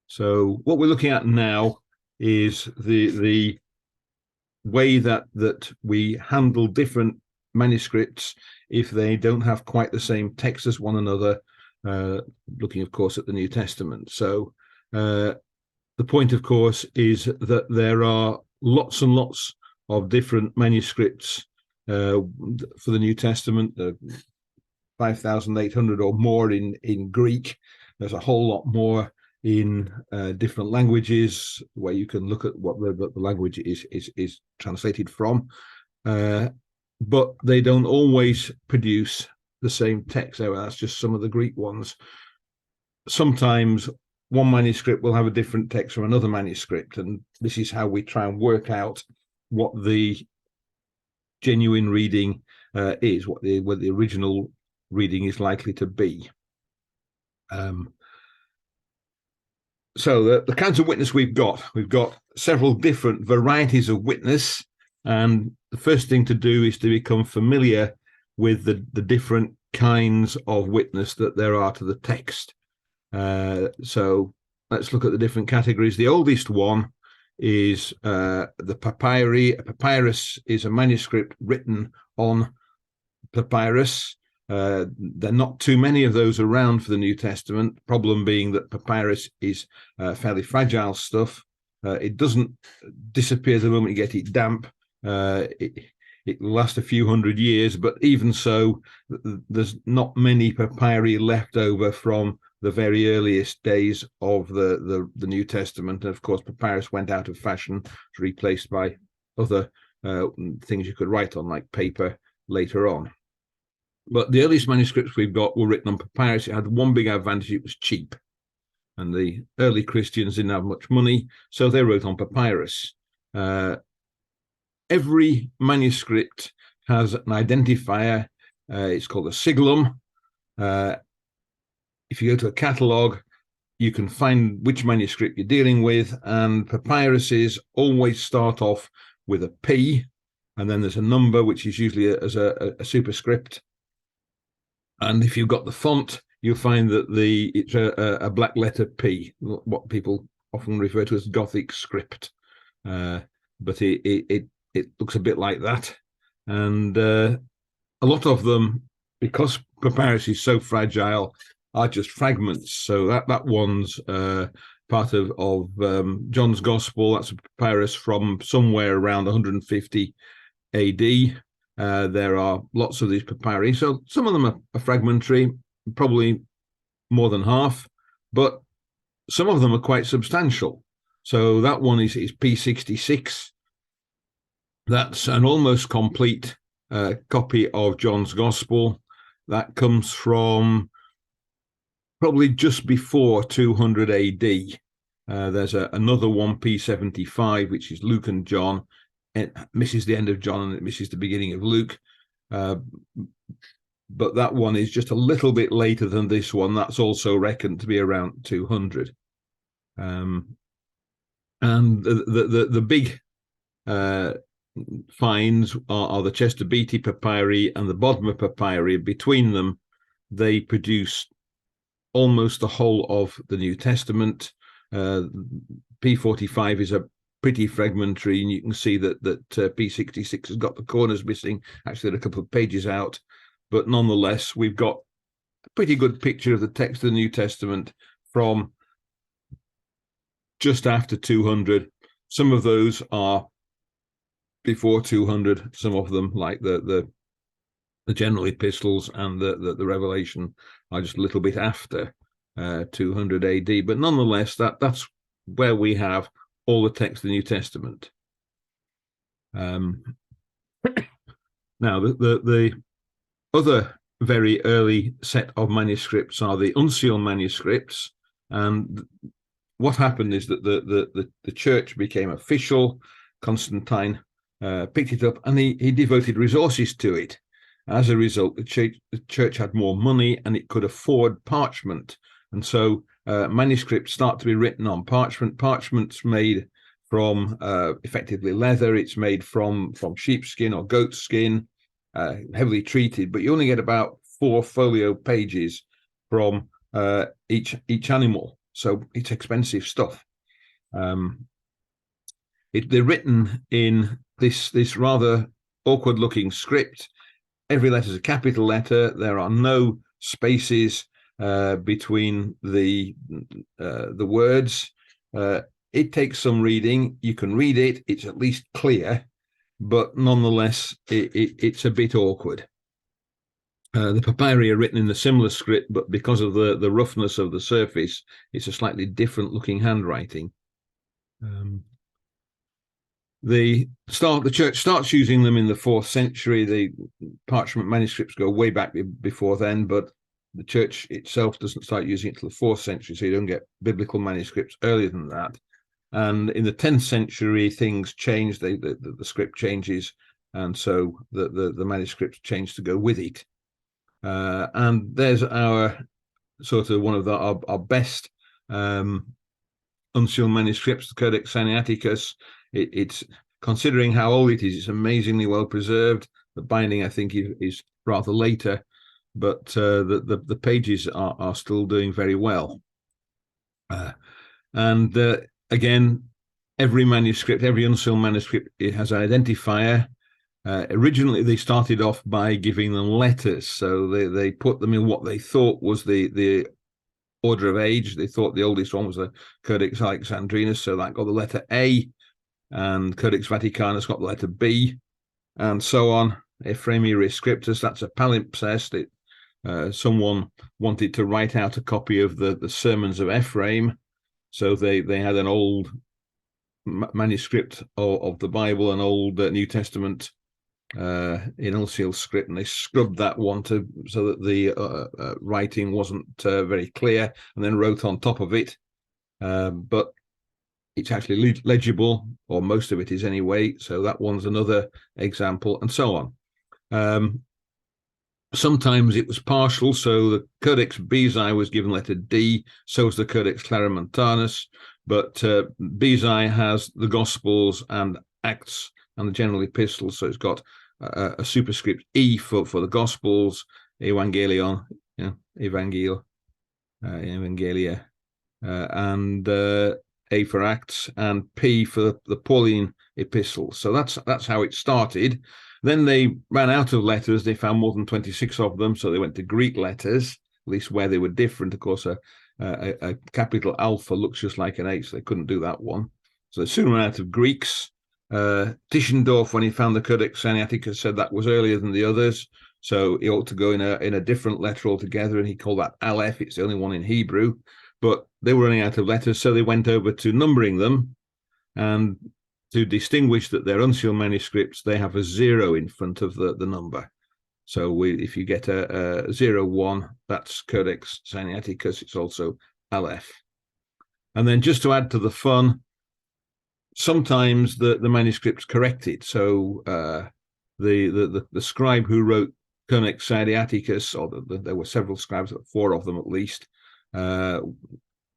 So what we're looking at now is the way that we handle different manuscripts if they don't have quite the same text as one another, looking, of course, at the New Testament. So the point, of course, is that there are lots and lots of different manuscripts for the New Testament, 5,800 or more in Greek. There's a whole lot more in different languages, where you can look at what the language is translated from, but they don't always produce the same text. So that's just some of the Greek ones. Sometimes one manuscript will have a different text from another manuscript, and this is how we try and work out what the genuine reading is, what the original reading is likely to be. So the kinds of witness we've got several different varieties of witness, and the first thing to do is to become familiar with the different kinds of witness that there are to the text. So let's look at the different categories. The oldest one is the papyri. A papyrus is a manuscript written on papyrus. There are not too many of those around for the New Testament, problem being that papyrus is fairly fragile stuff. It doesn't disappear the moment you get it damp. It will last a few hundred years, but even so, there's not many papyri left over from the very earliest days of the New Testament. And of course, papyrus went out of fashion, replaced by other things you could write on, like paper, later on. But the earliest manuscripts we've got were written on papyrus. It had one big advantage: it was cheap. And the early Christians didn't have much money, so they wrote on papyrus. Every manuscript has an identifier. It's called a siglum. If you go to a catalogue, you can find which manuscript you're dealing with, and papyruses always start off with a P, and then there's a number, which is usually as a superscript. And if you've got the font, you'll find that it's a black letter P, what people often refer to as Gothic script. But it looks a bit like that. And a lot of them, because papyrus is so fragile, are just fragments. So that one's part of John's Gospel. That's a papyrus from somewhere around 150 AD. There are lots of these papyri. So some of them are fragmentary, probably more than half, but some of them are quite substantial. So that one is P66. That's an almost complete copy of John's Gospel. That comes from probably just before 200 AD. There's another one, P75, which is Luke and John. It misses the end of John and it misses the beginning of Luke. But that one is just a little bit later than this one. That's also reckoned to be around 200. And the big finds are the Chester Beatty Papyri and the Bodmer Papyri. Between them, they produce almost the whole of the New Testament. P45 is a pretty fragmentary, and you can see that P66 has got the corners missing. Actually, there are a couple of pages out, but nonetheless, we've got a pretty good picture of the text of the New Testament from just after 200. Some of those are before 200. Some of them, like the general epistles and the Revelation, are just a little bit after 200 AD. But nonetheless, that's where we have all the text of the New Testament. Now, the other very early set of manuscripts are the Uncial Manuscripts, and what happened is that the church became official. Constantine picked it up, and he devoted resources to it. As a result, the church had more money, and it could afford parchment, and so manuscripts start to be written on parchment. Parchment's made from effectively leather. It's made from sheepskin or goat skin, heavily treated, but you only get about 4 folio pages from each animal. so it's expensive stuff. They're written in this rather awkward-looking script. Every letter is a capital letter. There are no spaces between the words. It takes some reading. You can read it. It's at least clear, but nonetheless, it's a bit awkward. The papyri are written in a similar script, but because of the roughness of the surface, it's a slightly different looking handwriting. The church starts using them in the 4th century. The parchment manuscripts go way back before then, but the church itself doesn't start using it till the 4th century, so you don't get biblical manuscripts earlier than that. And in the 10th century, things change. The script changes, and so the manuscripts change to go with it. And there's our sort of one of our best Uncial Manuscripts, the Codex Sinaiticus. It's considering how old it is, it's amazingly well preserved. The binding, I think, is rather later, but the pages are still doing very well. And again, every manuscript, every Uncial manuscript, it has an identifier. Originally, they started off by giving them letters, so they put them in what they thought was the order of age. They thought the oldest one was the Codex Alexandrinus, so that got the letter A, and Codex Vaticanus got the letter B, and so on. Ephraemi Rescriptus, that's a palimpsest. Someone wanted to write out a copy of the sermons of Ephraim, so they had an old manuscript of the Bible, an old New Testament in Uncial script, and they scrubbed that one so that the writing wasn't very clear, and then wrote on top of it. But it's actually legible, or most of it is anyway, so that one's another example, and so on. Sometimes it was partial, so the Codex Bezae was given letter D, so was the Codex Claromontanus, but Bezae has the Gospels and Acts and the general epistles, so it's got a superscript E for the Gospels, Evangelion, Evangelia, and A for Acts, and P for the Pauline epistles. So that's how it started. Then they ran out of letters. They found more than 26 of them, so they went to Greek letters, at least where they were different. Of course, a capital alpha looks just like an H, so they couldn't do that one. So they soon ran out of Greeks. Tischendorf, when he found the Codex Sinaiticus, said that was earlier than the others, so he ought to go in a different letter altogether, and he called that Aleph. It's the only one in Hebrew, but they were running out of letters, so they went over to numbering them, and to distinguish that they're Uncial manuscripts, they have a 0 in front of the number. So if you get a 01, that's Codex Sinaiticus. It's also Aleph. And then just to add to the fun, sometimes the manuscript's corrected. So the scribe who wrote Codex Sinaiticus, or there were several scribes, 4 of them at least. The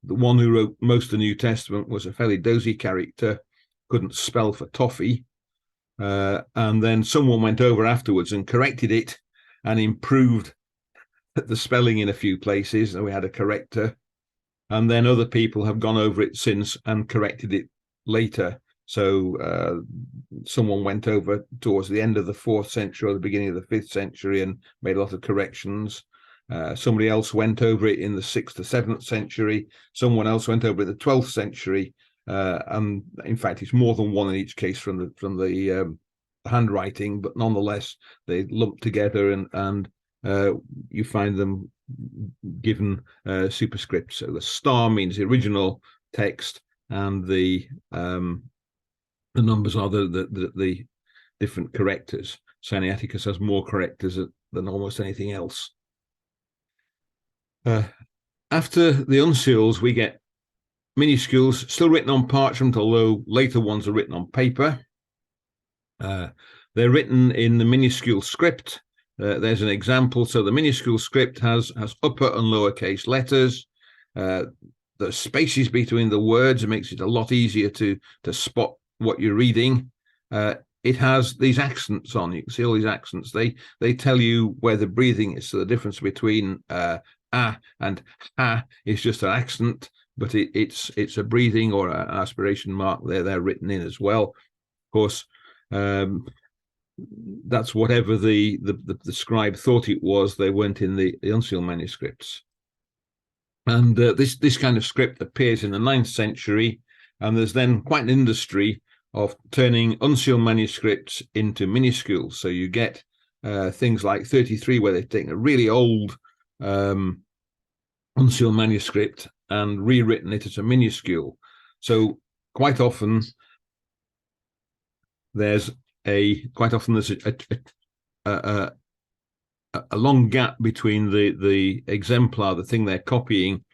one who wrote most of the New Testament was a fairly dozy character, couldn't spell for toffee. And then someone went over afterwards and corrected it and improved the spelling in a few places, and we had a corrector. And then other people have gone over it since and corrected it later. So someone went over towards the end of the 4th century or the beginning of the 5th century and made a lot of corrections. Somebody else went over it in the 6th or 7th century. Someone else went over it in the 12th century. And in fact, it's more than one in each case from the handwriting, but nonetheless, they lump together, and you find them given superscripts. So the star means the original text, and the numbers are the different correctors. Sinaiticus has more correctors than almost anything else. After the Uncials, we get Minuscules, still written on parchment, although later ones are written on paper. They're written in the minuscule script. There's an example. So the minuscule script has upper and lowercase letters. The spaces between the words, it makes it a lot easier to spot what you're reading. It has these accents on. You can see all these accents. They tell you where the breathing is. So the difference between and ha is just an accent. but it's a breathing or an aspiration mark they're written in as well. Of course, that's whatever the scribe thought it was. They weren't in the Uncial manuscripts. And this kind of script appears in the 9th century, and there's then quite an industry of turning Uncial manuscripts into minuscules. So you get things like 33, where they've taken a really old Uncial manuscript and rewritten it as a minuscule. So quite often there's a long gap between the exemplar, the thing they're copying,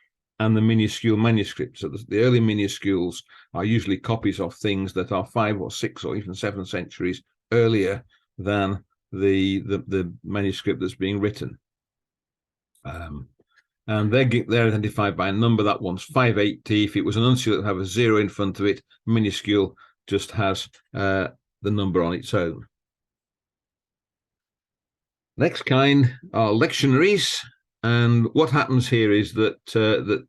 and the minuscule manuscript. So the early minuscules are usually copies of things that are 5 or 6 or even 7 centuries earlier than the manuscript that's being written. And they're identified by a number. That one's 580. If it was an uncial, it would have a 0 in front of it. Minuscule just has the number on its own. Next kind are lectionaries, and what happens here is that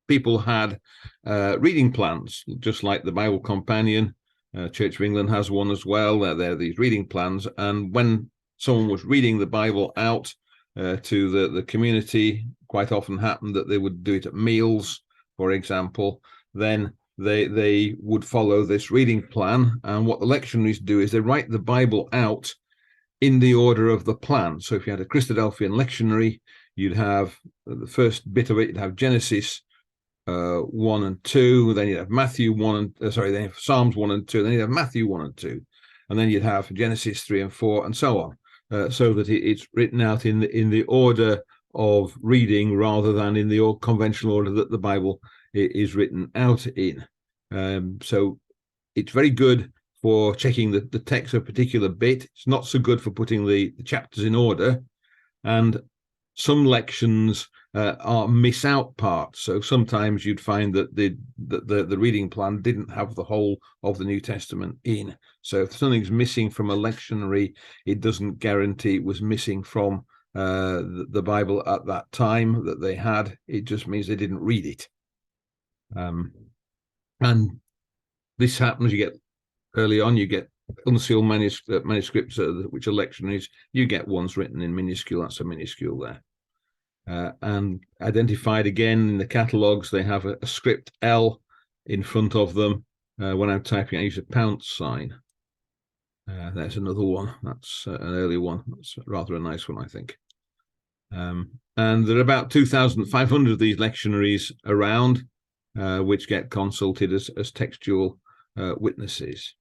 people had reading plans, just like the Bible Companion. Church of England has one as well. They're these reading plans, and when someone was reading the Bible out to the community, quite often happened that they would do it at meals, for example. Then they would follow this reading plan, and what the lectionaries do is they write the Bible out in the order of the plan. So if you had a Christadelphian lectionary, you'd have the first bit of it, you'd have Genesis 1 and 2, then you'd have Matthew 1 and then you have Psalms 1 and 2, then you'd have Matthew 1 and 2, and then you'd have Genesis 3 and 4, and so on, so that it's written out in the order of reading rather than in the conventional order that the Bible is written out in. So it's very good for checking the text of a particular bit. It's not so good for putting the chapters in order, and some lections are miss out parts. So sometimes you'd find that the reading plan didn't have the whole of the New Testament in. So if something's missing from a lectionary, it doesn't guarantee it was missing from the Bible at that time that they had. It just means they didn't read it. And this happens, you get early on, you get uncial manuscripts, which are lectionaries. You get ones written in minuscule. That's a minuscule there. And identified again in the catalogues, they have a script L in front of them. When I'm typing, I use a pound sign. There's another one. That's an early one. That's rather a nice one, I think. And there are about 2,500 of these lectionaries around, which get consulted as textual witnesses.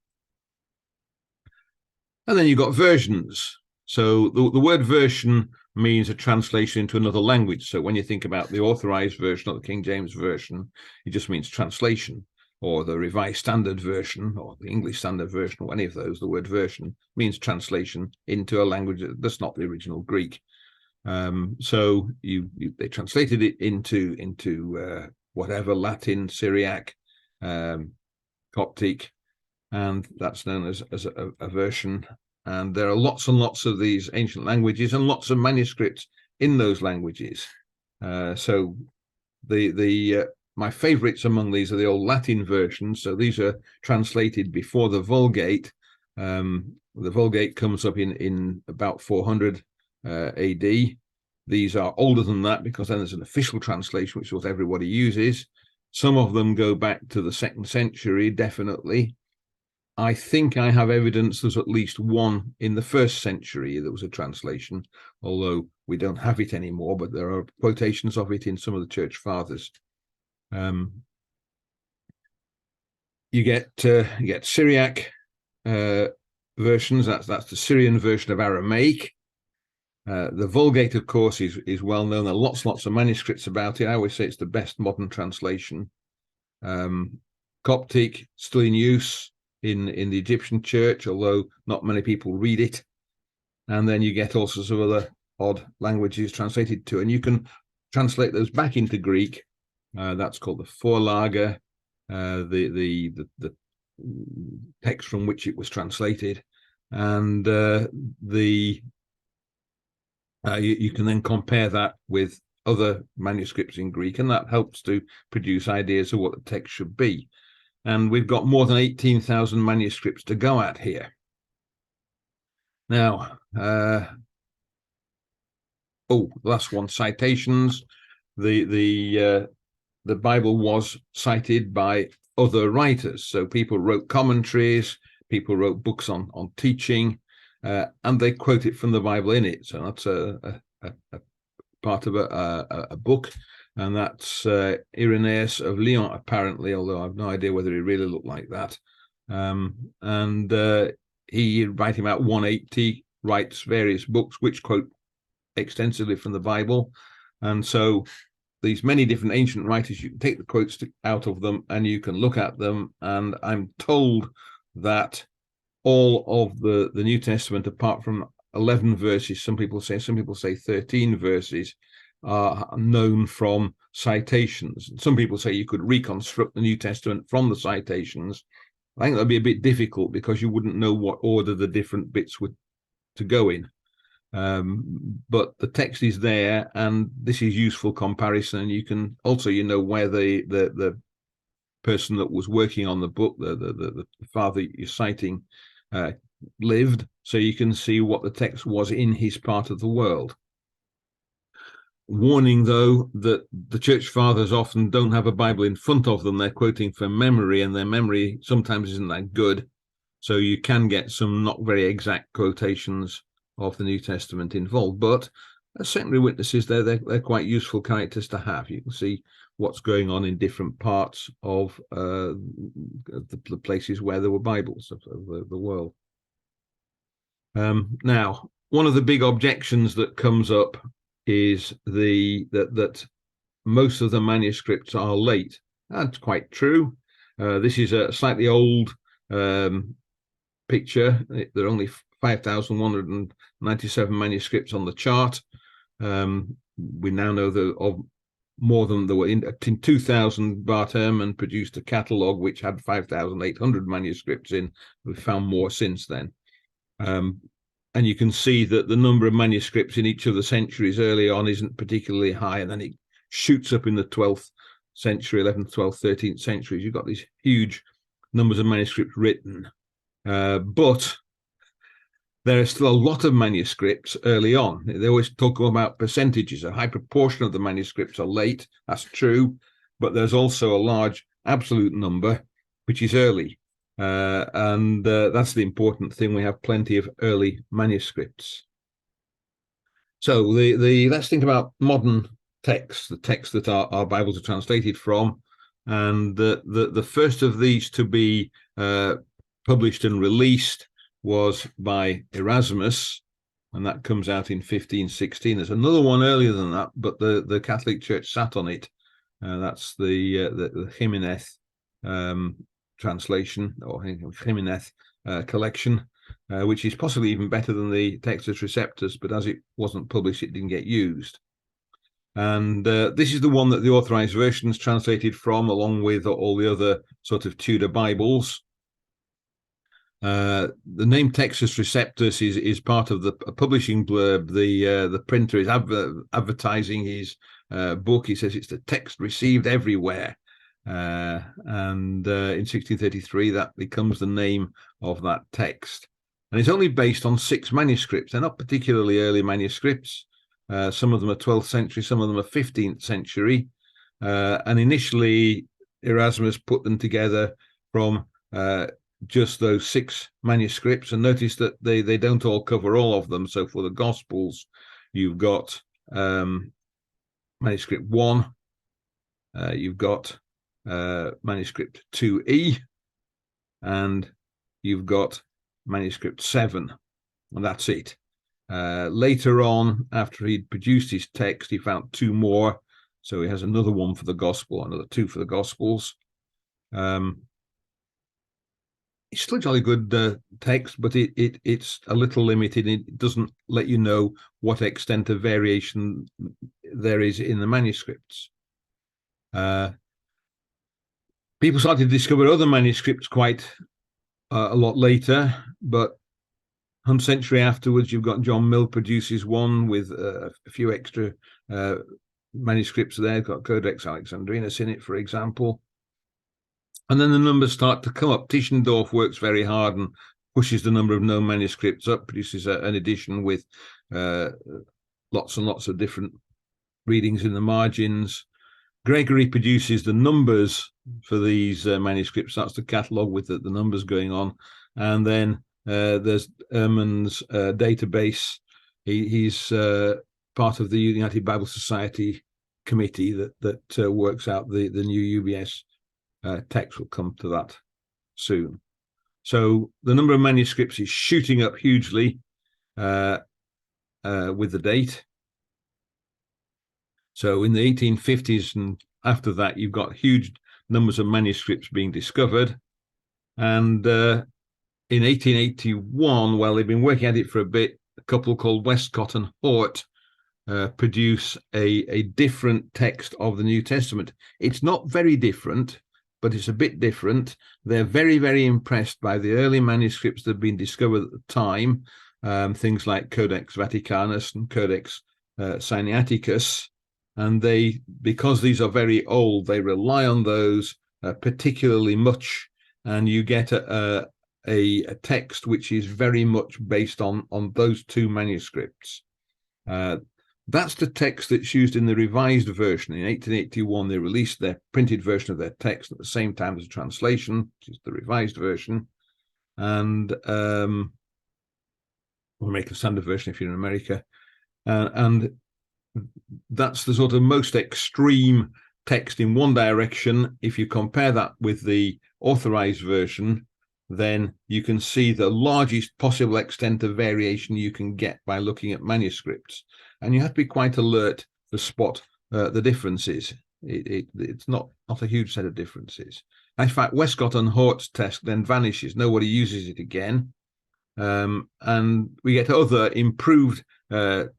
And then you've got versions. So the word version means a translation into another language. So when you think about the Authorized Version or the King James Version, it just means translation, or the Revised Standard Version or the English Standard Version, or any of those. The word version means translation into a language that's not the original Greek. So they translated it into whatever, Latin, Syriac, Coptic, and that's known as a version. And there are lots and lots of these ancient languages and lots of manuscripts in those languages. So my favorites among these are the old Latin versions. So these are translated before the Vulgate. The Vulgate comes up in about 400 AD. These are older than that because then there's an official translation, which is what everybody uses. Some of them go back to the 2nd century, definitely. I think I have evidence there's at least one in the 1st century that was a translation, although we don't have it anymore, but there are quotations of it in some of the church fathers. You get Syriac versions. That's the Syrian version of Aramaic. The Vulgate, of course, is well known. There are lots of manuscripts about it. I always say it's the best modern translation. Coptic, still in use in the Egyptian church, although not many people read it. And then you get all sorts of other odd languages translated to, and you can translate those back into Greek. That's called the Vorlage, the text from which it was translated, and you can then compare that with other manuscripts in Greek, and that helps to produce ideas of what the text should be. And we've got more than 18,000 manuscripts to go at here. Now, last one, citations. The Bible was cited by other writers. So people wrote commentaries, people wrote books on teaching, and they quote it from the Bible in it. So that's a part of a book, and that's Irenaeus of Lyon, apparently, although I have no idea whether he really looked like that. He, writing about 180, writes various books which quote extensively from the Bible. And so these many different ancient writers, you can take the quotes out of them and you can look at them. And I'm told that all of the New Testament, apart from 11 verses, some people say 13 verses, are known from citations. Some people say you could reconstruct the New Testament from the citations. I think that'd be a bit difficult because you wouldn't know what order the different bits would to go in. But the text is there, and this is useful comparison. And you can also, where the person that was working on the book, the father you're citing, lived, so you can see what the text was in his part of the world. Warning, though, that the church fathers often don't have a Bible in front of them. They're quoting from memory, and their memory sometimes isn't that good. So you can get some not very exact quotations of the New Testament involved. But as secondary witnesses, they're quite useful characters to have. You can see what's going on in different parts of the places where there were Bibles of the world. Now, one of the big objections that comes up is that most of the manuscripts are late. That's quite true. This is a slightly old picture. There are only 5,197 manuscripts on the chart. We now know that of more than there were in 2000. Bart Ehrman produced a catalogue which had 5,800 manuscripts in. We've found more since then. And you can see that the number of manuscripts in each of the centuries early on isn't particularly high, and then it shoots up in the 12th century, 11th, 12th, 13th centuries. You've got these huge numbers of manuscripts written. But there are still a lot of manuscripts early on. They always talk about percentages. A high proportion of the manuscripts are late. That's true. But there's also a large absolute number, which is early. And that's the important thing. We have plenty of early manuscripts. So let's think about modern texts, the texts that our Bibles are translated from. And the first of these to be published and released was by Erasmus, and that comes out in 1516. There's another one earlier than that, but the Catholic Church sat on it. That's the Jimenez translation, or Jimenez collection, which is possibly even better than the Textus Receptus, but as it wasn't published, it didn't get used. And this is the one that the Authorized Versions translated from, along with all the other sort of Tudor Bibles. The name Textus Receptus is part of the publishing blurb. The printer is advertising his book. He says it's the text received everywhere. And in 1633, that becomes the name of that text. And it's only based on 6 manuscripts. They're not particularly early manuscripts. Some of them are 12th century, some of them are 15th century. And initially, Erasmus put them together from just those 6 manuscripts. And notice that they don't all cover all of them. So for the Gospels, you've got manuscript 1, you've got manuscript 2E, and you've got manuscript 7, and that's it. Later on, after he'd produced his text, he found 2 more, so he has another one for the Gospel, another 2 for the Gospels. It's still a jolly good text, but it's a little limited. It doesn't let you know what extent of variation there is in the manuscripts. People started to discover other manuscripts quite a lot later, but 100th century afterwards, you've got John Mill produces one with a few extra manuscripts there. Got Codex Alexandrinus in it, for example. And then the numbers start to come up. Tischendorf works very hard and pushes the number of known manuscripts up, produces an edition with lots and lots of different readings in the margins. Gregory produces the numbers for these manuscripts, starts to catalogue with the numbers going on. And then there's Ehrman's database. He's part of the United Bible Society committee that works out the new UBS text. Will come to that soon. So the number of manuscripts is shooting up hugely with the date. So in the 1850s and after that, you've got huge numbers of manuscripts being discovered. And in 1881, well, they've been working at it for a bit. A couple called Westcott and Hort produce a different text of the New Testament. It's not very different, but it's a bit different. They're very, very impressed by the early manuscripts that have been discovered at the time, things like Codex Vaticanus and Codex Sinaiticus. And because these are very old, they rely on those particularly much, and you get a text which is very much based on those two manuscripts. That's the text that's used in the revised version. In 1881, they released their printed version of their text at the same time as the translation, which is the revised version. And we'll make a standard version if you're in America. And that's the sort of most extreme text in one direction. If you compare that with the authorized version, then you can see the largest possible extent of variation you can get by looking at manuscripts. And you have to be quite alert to spot the differences. It's not a huge set of differences. In fact, Westcott and Hort's text then vanishes. Nobody uses it again. And we get other improved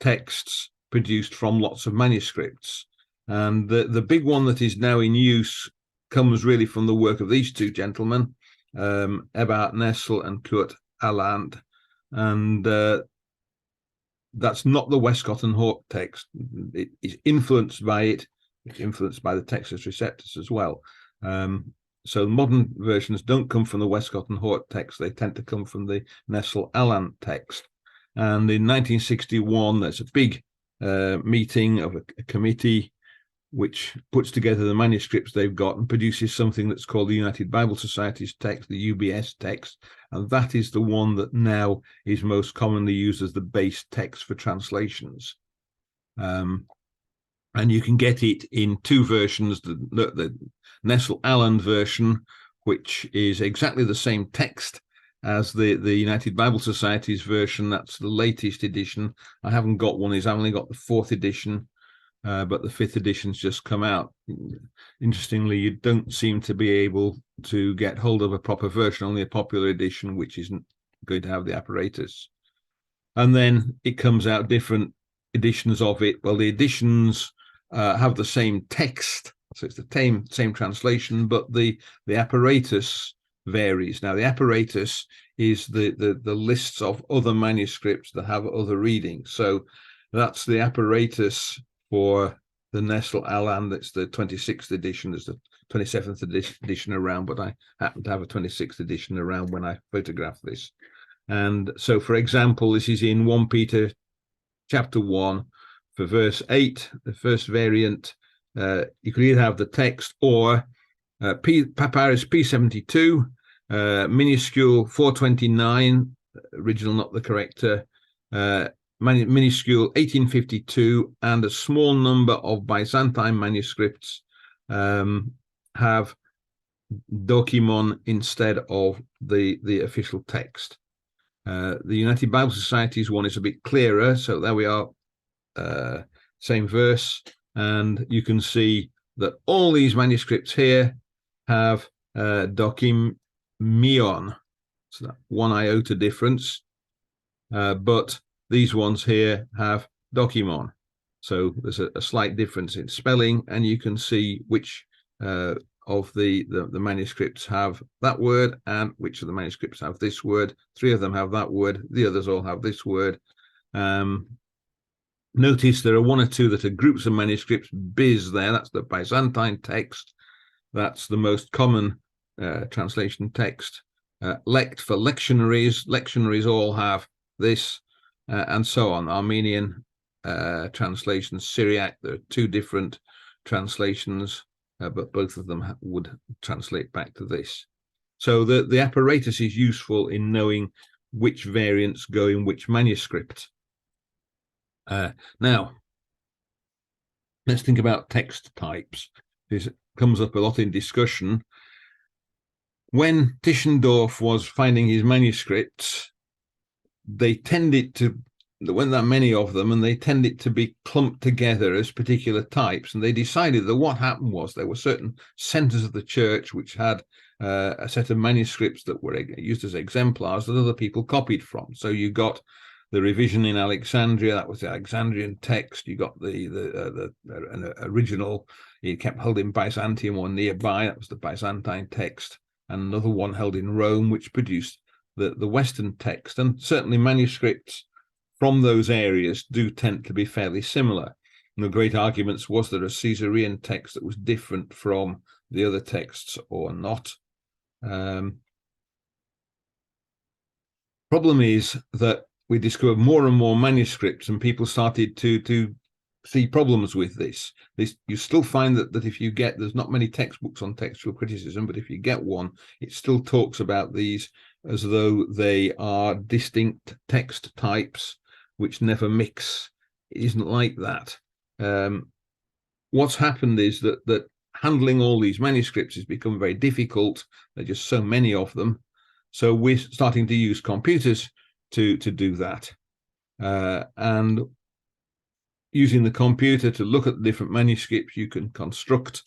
texts produced from lots of manuscripts. And the big one that is now in use comes really from the work of these two gentlemen, Eberhard Nestle and Kurt Aland. And that's not the Westcott and Hort text. It is influenced by it. It's influenced by the Textus Receptus as well. So modern versions don't come from the Westcott and Hort text. They tend to come from the Nestle-Aland text. And in 1961, there's a big meeting of a committee which puts together the manuscripts they've got and produces something that's called the United Bible Society's text, the UBS text. And that is the one that now is most commonly used as the base text for translations. And you can get it in two versions, the Nestle-Aland version, which is exactly the same text as the United Bible Society's version. That's the latest edition. I haven't got one. I've only got the 4th edition, but the 5th edition's just come out. Interestingly, you don't seem to be able to get hold of a proper version, only a popular edition, which isn't going to have the apparatus. And then it comes out different editions of it. Well, the editions have the same text, so it's the same translation, but the apparatus varies. Now, the apparatus is the lists of other manuscripts that have other readings. So that's the apparatus for the Nestle-Aland. It's the 26th edition. There's the 27th edition around, but I happen to have a 26th edition around when I photographed this. And so, for example, this is in 1 Peter chapter 1 for verse 8, the first variant. You could either have the text or Papyrus P72, Minuscule 429, original not the corrector, Minuscule 1852, and a small number of Byzantine manuscripts have Dokimon instead of the official text. The United Bible Society's one is a bit clearer, so there we are, same verse, and you can see that all these manuscripts here have Dokimion, so that 1 iota difference, but these ones here have Dokimon, so there's a slight difference in spelling, and you can see which of the manuscripts have that word and which of the manuscripts have this word. 3 of them have that word, the others all have this word. Notice there are one or two that are groups of manuscripts. Biz there, that's the Byzantine text. That's the most common translation text. Lect for lectionaries. Lectionaries all have this, and so on. Armenian translations, Syriac, there are two different translations, but both of them would translate back to this. So the apparatus is useful in knowing which variants go in which manuscript. Now, let's think about text types. This comes up a lot in discussion. When Tischendorf was finding his manuscripts, they tended to, there weren't that many of them, and they tended to be clumped together as particular types. And they decided that what happened was there were certain centers of the church which had a set of manuscripts that were used as exemplars that other people copied from. So you got the revision in Alexandria, that was the Alexandrian text. You got an original, it kept held in Byzantium or nearby, that was the Byzantine text, and another one held in Rome, which produced the Western text. And certainly manuscripts from those areas do tend to be fairly similar. And the great arguments was there a Caesarean text that was different from the other texts or not. Problem is that we discovered more and more manuscripts, and people started to see problems with this. You still find that if you get, there's not many textbooks on textual criticism, but if you get one, it still talks about these as though they are distinct text types which never mix. It isn't like that. What's happened is that handling all these manuscripts has become very difficult. There are just so many of them. So we're starting to use computers to do that. And using the computer to look at the different manuscripts, you can construct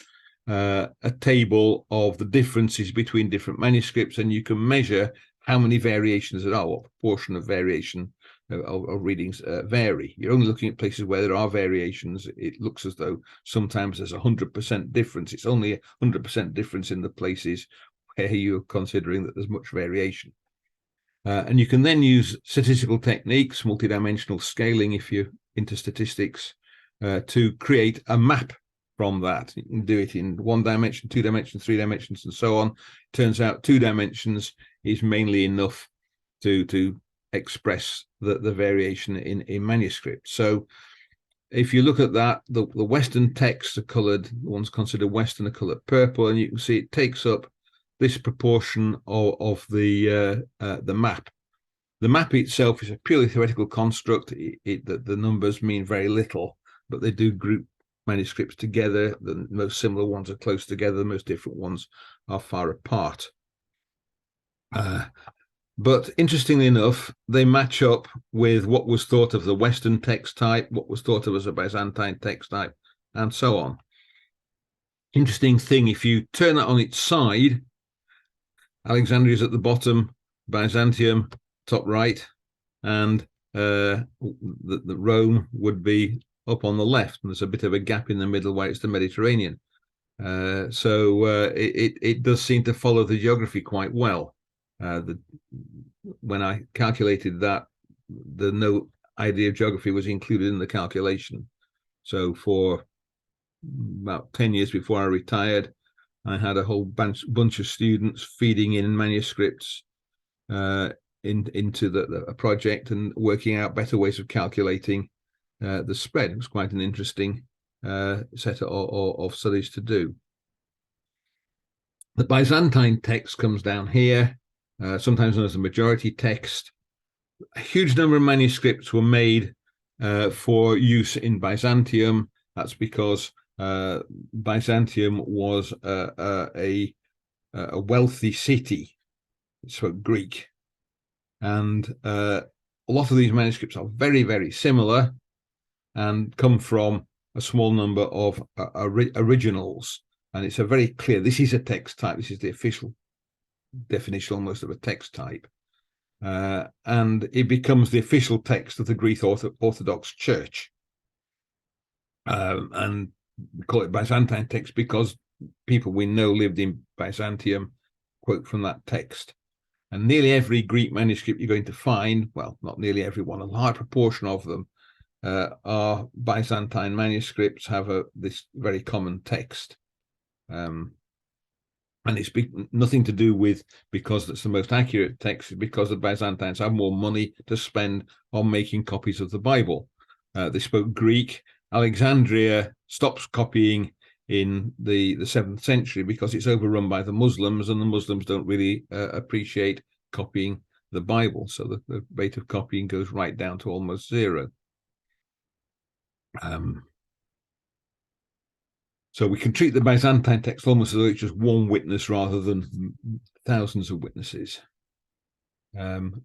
a table of the differences between different manuscripts, and you can measure how many variations there are, what proportion of variation of readings vary. You're only looking at places where there are variations. It looks as though sometimes there's 100% difference. It's only 100% difference in the places where you're considering that there's much variation. And you can then use statistical techniques, multidimensional scaling, if you're into statistics, to create a map from that. You can do it in 1 dimension, 2 dimensions, 3 dimensions, and so on. Turns out 2 dimensions is mainly enough to express the variation in manuscripts. So if you look at that, the Western texts are coloured, the ones considered Western are coloured purple, and you can see it takes up this proportion of the map. The map itself is a purely theoretical construct. The numbers mean very little, but they do group manuscripts together. The most similar ones are close together. The most different ones are far apart. But interestingly enough, they match up with what was thought of the Western text type, what was thought of as a Byzantine text type, and so on. Interesting thing, if you turn that on its side, Alexandria is at the bottom, Byzantium top right, and the Rome would be up on the left, and there's a bit of a gap in the middle where it's the Mediterranean. So it does seem to follow the geography quite well. When I calculated that, no idea of geography was included in the calculation. So for about 10 years before I retired, I had a whole bunch of students feeding in manuscripts into the project and working out better ways of calculating the spread. It was quite an interesting set of studies to do. The Byzantine text comes down here, sometimes known as the majority text. A huge number of manuscripts were made for use in Byzantium. That's because Byzantium was a wealthy city. It spoke Greek, and a lot of these manuscripts are very, very similar and come from a small number of originals. And it's a very clear, this is a text type. This is the official definition almost of a text type. And it becomes the official text of the Greek Orthodox Church. And we call it Byzantine text because people we know lived in Byzantium quote from that text. And nearly every Greek manuscript you're going to find, well, not nearly every one, a large proportion of them our Byzantine manuscripts have this very common text. And it's nothing to do with because it's the most accurate text, because the Byzantines have more money to spend on making copies of the Bible. They spoke Greek. Alexandria stops copying in the 7th century because it's overrun by the Muslims, and the Muslims don't really appreciate copying the Bible. So the rate of copying goes right down to almost zero. So we can treat the Byzantine text almost as though it's just one witness rather than thousands of witnesses. And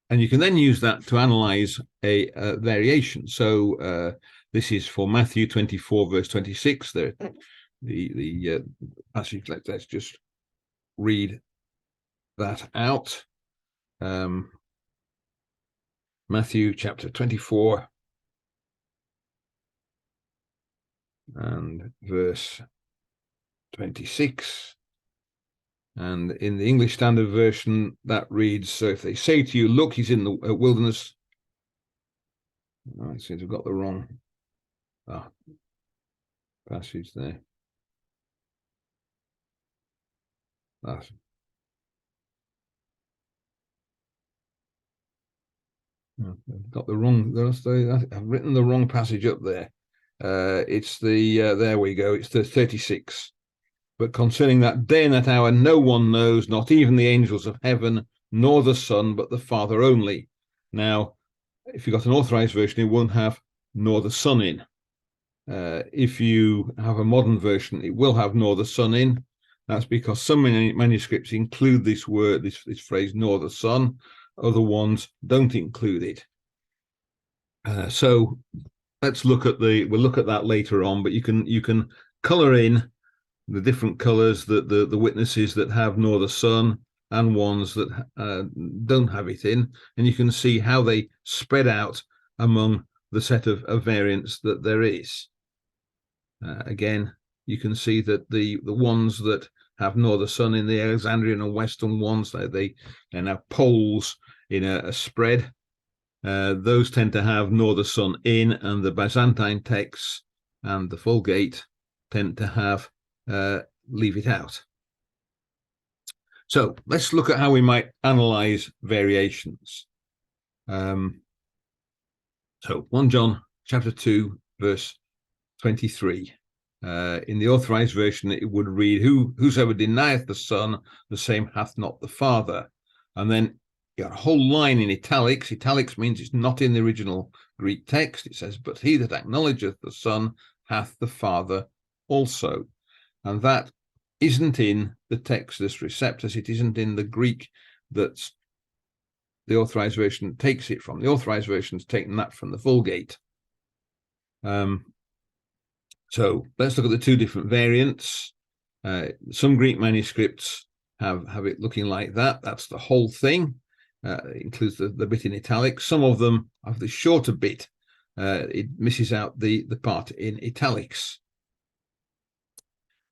you can then use that to analyze a variation. So this is for Matthew 24, verse 26. The passage, let's just read that out. Matthew chapter 24 and verse 26. And in the English Standard Version, that reads, so if they say to you, look, he's in the wilderness. Oh, it seems I've got the wrong passage there. I've got the wrong, I've written the wrong passage up there. It's there we go, it's the 36. But concerning that day and that hour, no one knows, not even the angels of heaven, nor the Son, but the Father only. Now, if you've got an authorized version, it won't have nor the Son in. If you have a modern version, it will have nor the Son in. That's because some manuscripts include this word, this phrase, nor the Son. Other ones don't include it. So let's look at we'll look at that later on, but you can color in the different colors, the witnesses that have nor the Son and ones that don't have it in, and you can see how they spread out among the set of variants that there is. Again, you can see that the ones that have nor the Son in, the Alexandrian and Western ones, they're now poles in a spread. Those tend to have nor the Son in, and the Byzantine texts and the Vulgate tend to have leave it out. So let's look at how we might analyze variations. So 1 John chapter 2, verse 23. In the authorized version, it would read, whosoever denieth the Son, the same hath not the Father. And then you got a whole line in italics. Italics means it's not in the original Greek text. It says, but he that acknowledgeth the Son hath the Father also. And that isn't in the Textus Receptus. It isn't in the Greek that's the authorized version takes it from. The authorized version's taken that from the Vulgate. So let's look at the two different variants. Some Greek manuscripts have it looking like that. That's the whole thing. It includes the bit in italics. Some of them have the shorter bit. It misses out the part in italics.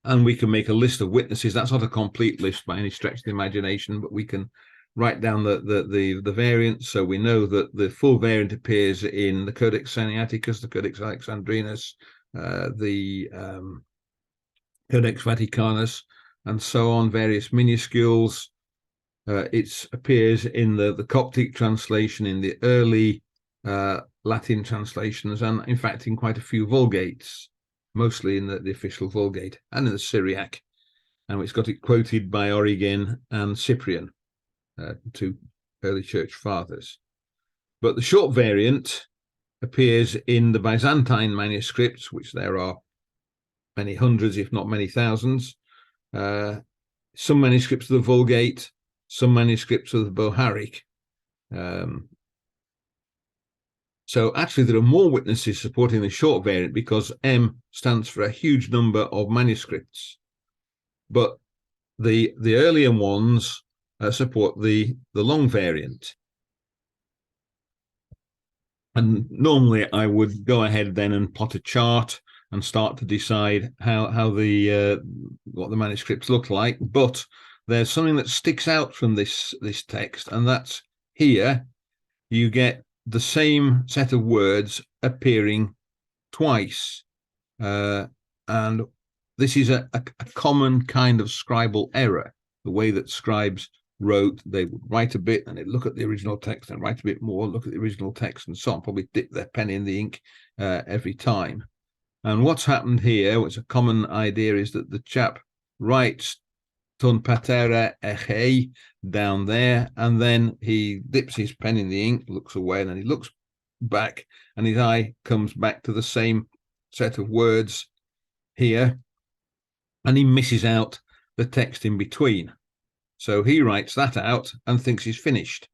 And we can make a list of witnesses. That's not a complete list by any stretch of the imagination, but we can write down the variants. So we know that the full variant appears in the Codex Sinaiticus, the Codex Alexandrinus, the Codex Vaticanus, and so on, various minuscules. It appears in the Coptic translation, in the early Latin translations, and in fact in quite a few Vulgates, mostly in the official Vulgate, and in the Syriac. And it's got it quoted by Origen and Cyprian, two early church fathers. But the short variant appears in the Byzantine manuscripts, which there are many hundreds, if not many thousands. Some manuscripts of the Vulgate, some manuscripts of the Bohairic. So actually there are more witnesses supporting the short variant because M stands for a huge number of manuscripts. But the earlier ones support the long variant. And normally I would go ahead then and plot a chart and start to decide how what the manuscripts look like. But there's something that sticks out from this text, and that's here you get the same set of words appearing twice. And this is a common kind of scribal error. The way that scribes wrote, they would write a bit and they'd look at the original text and write a bit more, look at the original text and so on, probably dip their pen in the ink every time. And what's happened here, what's a common idea, is that the chap writes ton patera eche down there, and then he dips his pen in the ink, looks away, and then he looks back, and his eye comes back to the same set of words here, and he misses out the text in between. So he writes that out and thinks he's finished.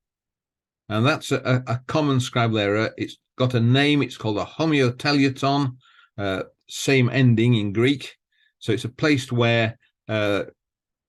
And that's a common scribal error. It's got a name. It's called a homoteleuton, same ending in Greek. So it's a place where a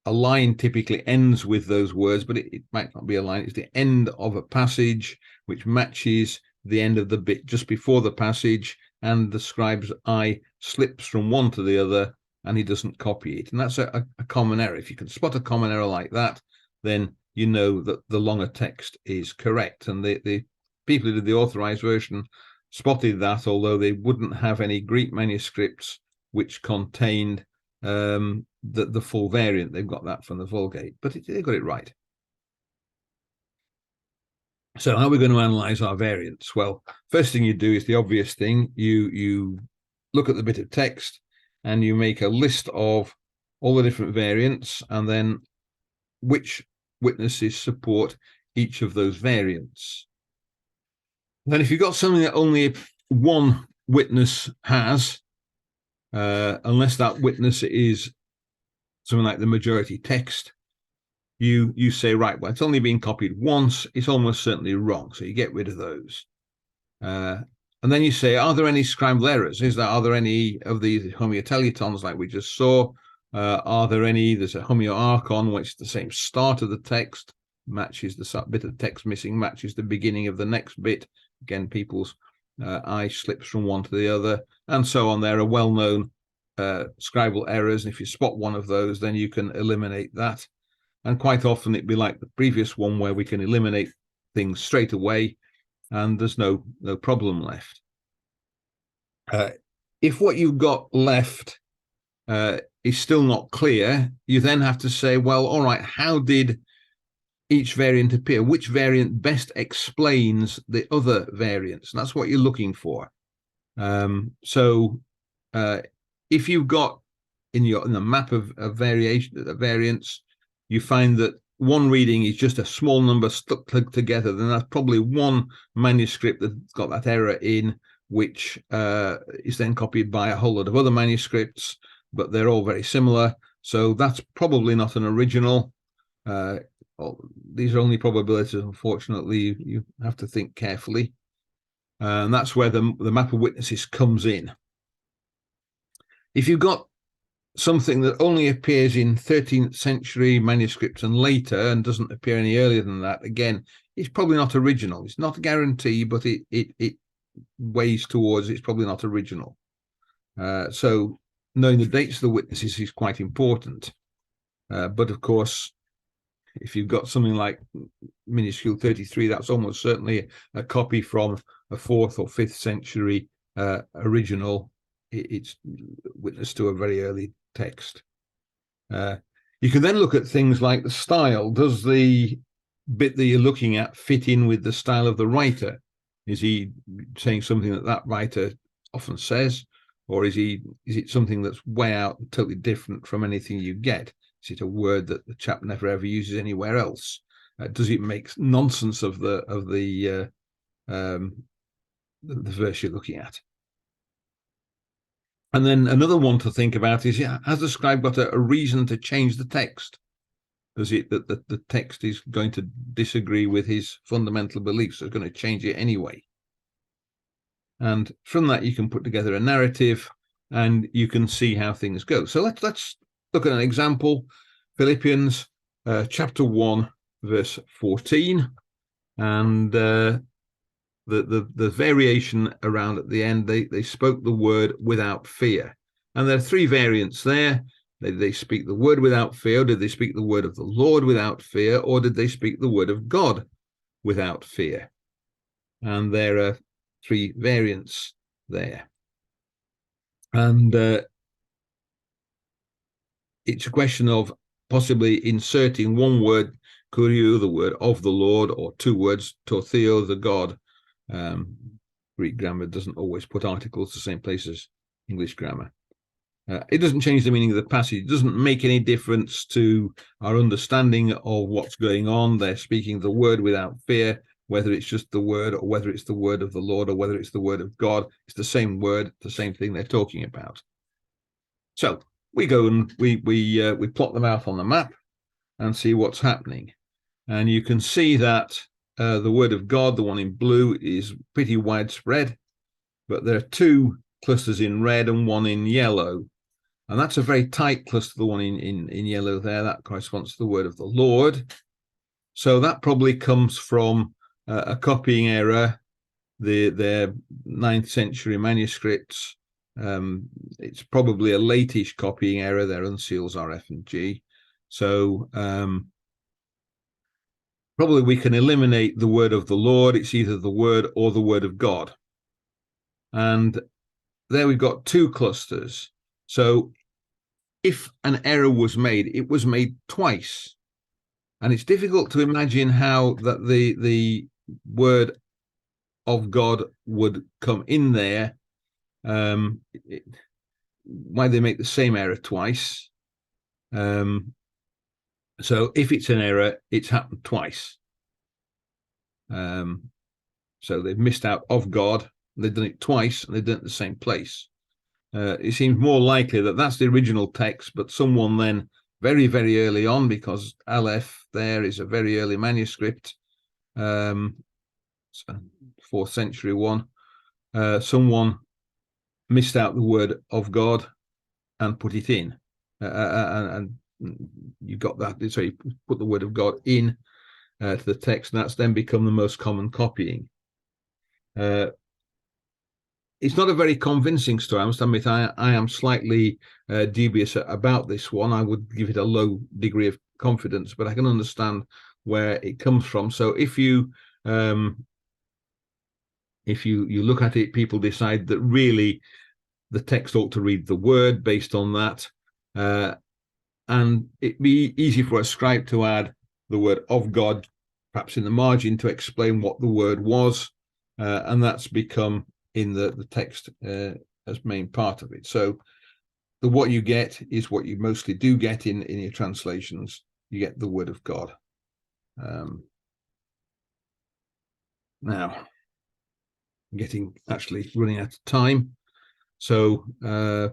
line typically ends with those words, but it might not be a line. It's the end of a passage which matches the end of the bit just before the passage, and the scribe's eye slips from one to the other and he doesn't copy it. And that's a common error. If you can spot a common error like that, then you know that the longer text is correct. And the people who did the authorized version spotted that, although they wouldn't have any Greek manuscripts which contained the full variant. They've got that from the Vulgate, but they got it right. So how are we going to analyze our variants? Well, first thing you do is the obvious thing. You look at the bit of text and you make a list of all the different variants, and then which witnesses support each of those variants. Then if you've got something that only one witness has, unless that witness is something like the majority text, you say, right, well, it's only been copied once, it's almost certainly wrong. So you get rid of those. And then you say, are there any scribal errors? Are there any of these homotelutons like we just saw? Are there any? There's a homoarchon, which is the same start of the text, matches the bit of text missing, matches the beginning of the next bit. Again, people's eye slips from one to the other, and so on. There are well-known scribal errors, and if you spot one of those, then you can eliminate that. And quite often it'd be like the previous one, where we can eliminate things straight away and there's no problem left. If what you've got left is still not clear, you then have to say, well, all right, how did each variant appear? Which variant best explains the other variants? And that's what you're looking for. So if you've got in the map of variants, you find that one reading is just a small number stuck together, then that's probably one manuscript that's got that error in, which is then copied by a whole lot of other manuscripts, but they're all very similar. So that's probably not an original. These are only probabilities, unfortunately. You have to think carefully. And that's where the map of witnesses comes in. If you've got something that only appears in 13th century manuscripts and later and doesn't appear any earlier than that, again, it's probably not original. It's not a guarantee, but it weighs towards it's probably not original. So knowing the dates of the witnesses is quite important. But of course, if you've got something like Minuscule 33, that's almost certainly a copy from a 4th or 5th century original. It's witness to a very early text. You can then look at things like the style. Does the bit that you're looking at fit in with the style of the writer? Is he saying something that writer often says, or is it something that's way out and totally different from anything you get? Is it a word that the chap never ever uses anywhere else? Does it make nonsense of the verse you're looking at? And then another one to think about is, has the scribe got a reason to change the text? Does it that the text is going to disagree with his fundamental beliefs, so it's going to change it anyway? And from that, you can put together a narrative and you can see how things go. So let's look at an example. Philippians chapter 1, verse 14. And the variation around at the end, they spoke the word without fear. And there are three variants there. Did they speak the word without fear? Or did they speak the word of the Lord without fear? Or did they speak the word of God without fear? And there are three variants there. And it's a question of possibly inserting one word, kurio, the word of the Lord, or two words, totheo, the God. Greek grammar doesn't always put articles the same place as English grammar. It doesn't change the meaning of the passage. It doesn't make any difference to our understanding of what's going on. They're speaking the word without fear, whether it's just the word or whether it's the word of the Lord or whether it's the word of God. It's the same word, the same thing they're talking about. So we go and we plot them out on the map and see what's happening. And you can see that the word of God, the one in blue, is pretty widespread, but there are two clusters in red and one in yellow. And that's a very tight cluster, the one in yellow there. That corresponds to the word of the Lord. So that probably comes from a copying error. Their 9th century manuscripts. It's probably a late-ish copying error. Their uncials are F and G. So probably we can eliminate the word of the Lord. It's either the word or the word of God. And there we've got two clusters. So if an error was made, it was made twice. And it's difficult to imagine how that the word of God would come in there. Why they make the same error twice. So if it's an error, it's happened twice. So they've missed out of God. They've done it twice, and they've done it in the same place. It seems more likely that that's the original text, but someone then very, very early on, because Aleph there is a very early manuscript, 4th century one, someone missed out the word of God and put it in. And you got that. So you put the word of God in to the text, and that's then become the most common copying. It's not a very convincing story. I must admit, I am slightly dubious about this one. I would give it a low degree of confidence, but I can understand where it comes from. So if you look at it, people decide that really the text ought to read the word based on that, and it'd be easy for a scribe to add the word of God, perhaps in the margin, to explain what the word was, and that's become in the text as main part of it. So what you get is what you mostly do get in your translations. You get the word of God. Now, I'm actually running out of time. So I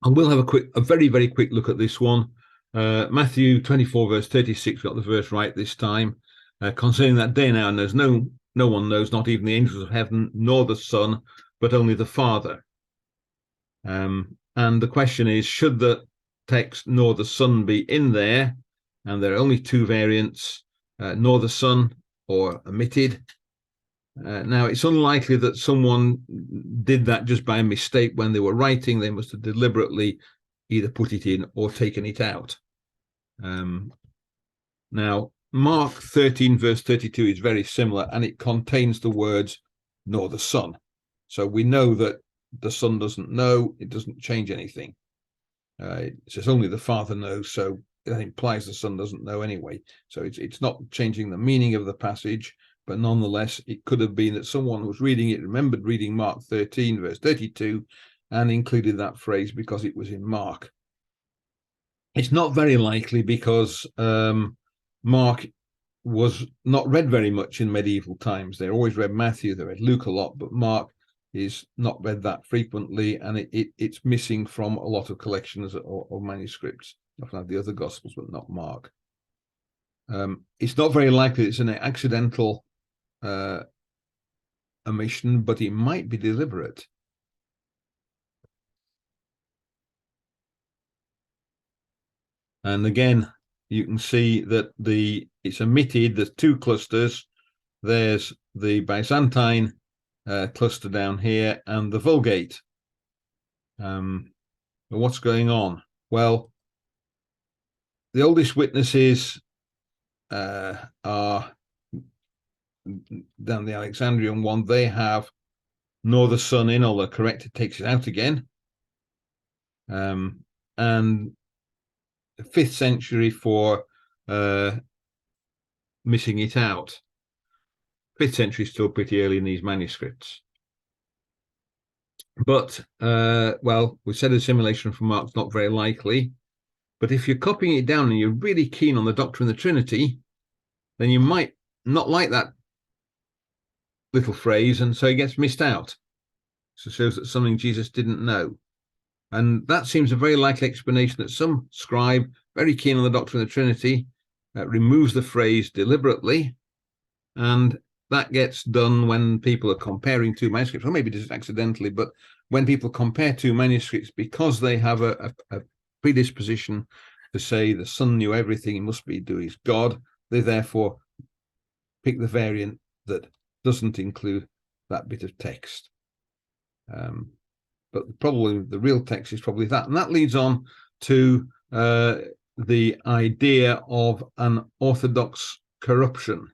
will have a very, very quick look at this one. Matthew 24, verse 36, got the verse right this time. Concerning that day now, and there's no one knows, not even the angels of heaven, nor the Son, but only the Father. And the question is, should the text nor the Son be in there? And there are only two variants, nor the Son or omitted. Now, it's unlikely that someone did that just by mistake when they were writing. They must have deliberately either put it in or taken it out. Now, Mark 13, verse 32 is very similar, and it contains the words, nor the Son. So we know that the Son doesn't know. It doesn't change anything. It says only the Father knows, so that implies the Son doesn't know anyway. So it's not changing the meaning of the passage, but nonetheless, it could have been that someone was reading it, remembered reading Mark 13, verse 32, and included that phrase because it was in Mark. It's not very likely because Mark was not read very much in medieval times. They always read Matthew, they read Luke a lot, but Mark is not read that frequently, and it's missing from a lot of collections or manuscripts. Often have the other Gospels, but not Mark. It's not very likely it's an accidental omission, but it might be deliberate. And again, you can see that it's omitted. There's two clusters. There's the Byzantine cluster down here and the Vulgate. What's going on? Well, the oldest witnesses are down the Alexandrian one, they have nor the sun in, or the corrector takes it out again. And 5th century for missing it out. 5th century is still pretty early in these manuscripts. But, well, we said assimilation from Mark's not very likely. But if you're copying it down and you're really keen on the doctrine of the Trinity, then you might not like that little phrase, and so it gets missed out. So it shows that something Jesus didn't know. And that seems a very likely explanation, that some scribe, very keen on the doctrine of the Trinity, removes the phrase deliberately, and that gets done when people are comparing two manuscripts, or maybe just accidentally, but when people compare two manuscripts, because they have a predisposition to say the Son knew everything, he must be do his God, they therefore pick the variant that doesn't include that bit of text. But probably the real text is probably that. And that leads on to the idea of an Orthodox corruption.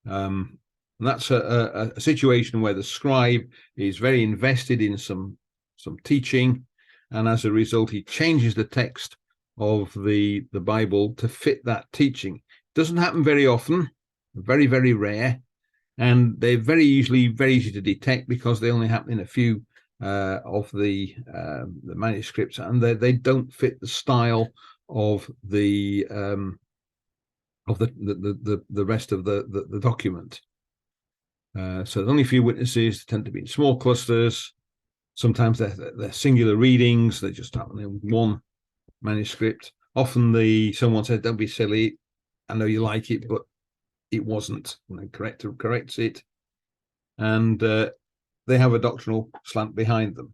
And that's a situation where the scribe is very invested in some teaching, and as a result, he changes the text of the Bible to fit that teaching. It doesn't happen very often, very, very rare, and they're very easy to detect because they only happen in a few of the manuscripts, and they don't fit the style of the rest of the document. So there's only a few witnesses. They tend to be in small clusters. Sometimes they're singular readings. They just happen in one manuscript. Often someone says, "Don't be silly. I know you like it, but it wasn't." And the corrector corrects it, and they have a doctrinal slant behind them.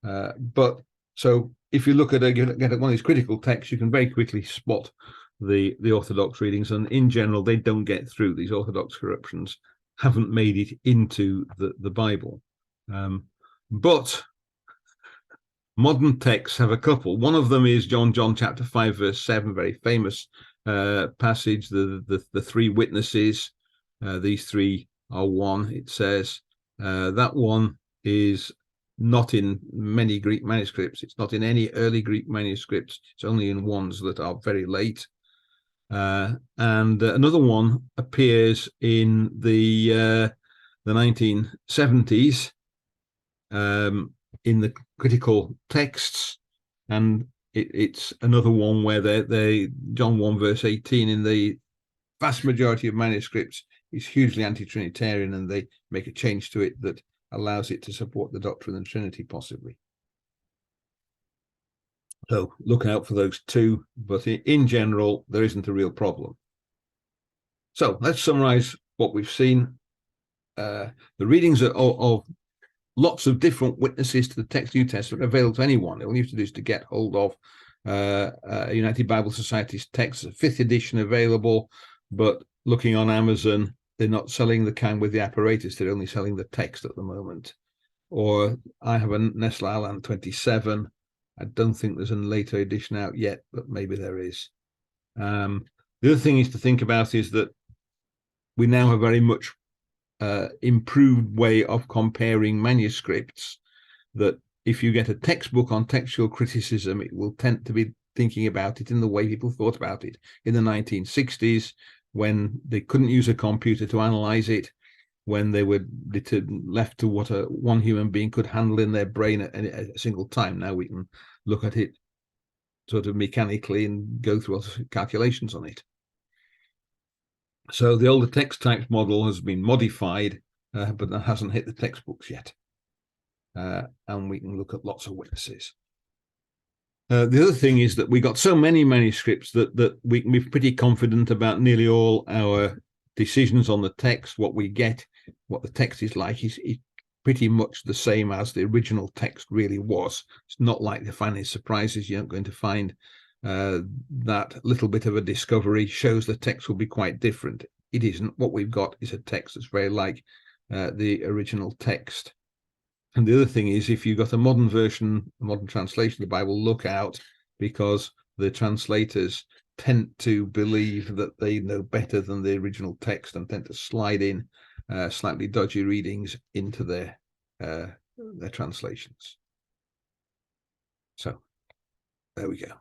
But so if you look at one of these critical texts, you can very quickly spot the Orthodox readings, and in general, they don't get through. These Orthodox corruptions haven't made it into the Bible. But modern texts have a couple. One of them is John chapter 5, verse 7, very famous passage, the three witnesses. These three are one, it says. That one is not in many Greek manuscripts. It's not in any early Greek manuscripts. It's only in ones that are very late. And another one appears in the 1970s in the critical texts, and it's another one where they John 1 verse 18 in the vast majority of manuscripts is hugely anti-Trinitarian, and they make a change to it that allows it to support the doctrine of the Trinity, possibly. So look out for those two, but in general, there isn't a real problem. So let's summarize what we've seen. The readings of lots of different witnesses to the text New Testament are available to anyone. All you have to do is to get hold of United Bible Society's text, 5th edition available, but looking on Amazon, they're not selling the kind with the apparatus, they're only selling the text at the moment. Or I have a Nestle-Aland 27. I don't think there's a later edition out yet, but maybe there is. The other thing is to think about is that we now have very much improved way of comparing manuscripts, that if you get a textbook on textual criticism, it will tend to be thinking about it in the way people thought about it in the 1960s, when they couldn't use a computer to analyze it, when they were left to what one human being could handle in their brain at a single time. Now we can look at it sort of mechanically and go through calculations on it. So the older text types model has been modified, but that hasn't hit the textbooks yet. And we can look at lots of witnesses. The other thing is that we got so many manuscripts that we can be pretty confident about nearly all our decisions on the text. What we get, what the text is like, is pretty much the same as the original text really was. It's not like they find any surprises. You're not going to find that little bit of a discovery shows the text will be quite different. It isn't. What we've got is a text that's very like the original text. And the other thing is, if you've got a modern version, a modern translation of the Bible, look out, because the translators tend to believe that they know better than the original text and tend to slide in slightly dodgy readings into their translations. So there we go.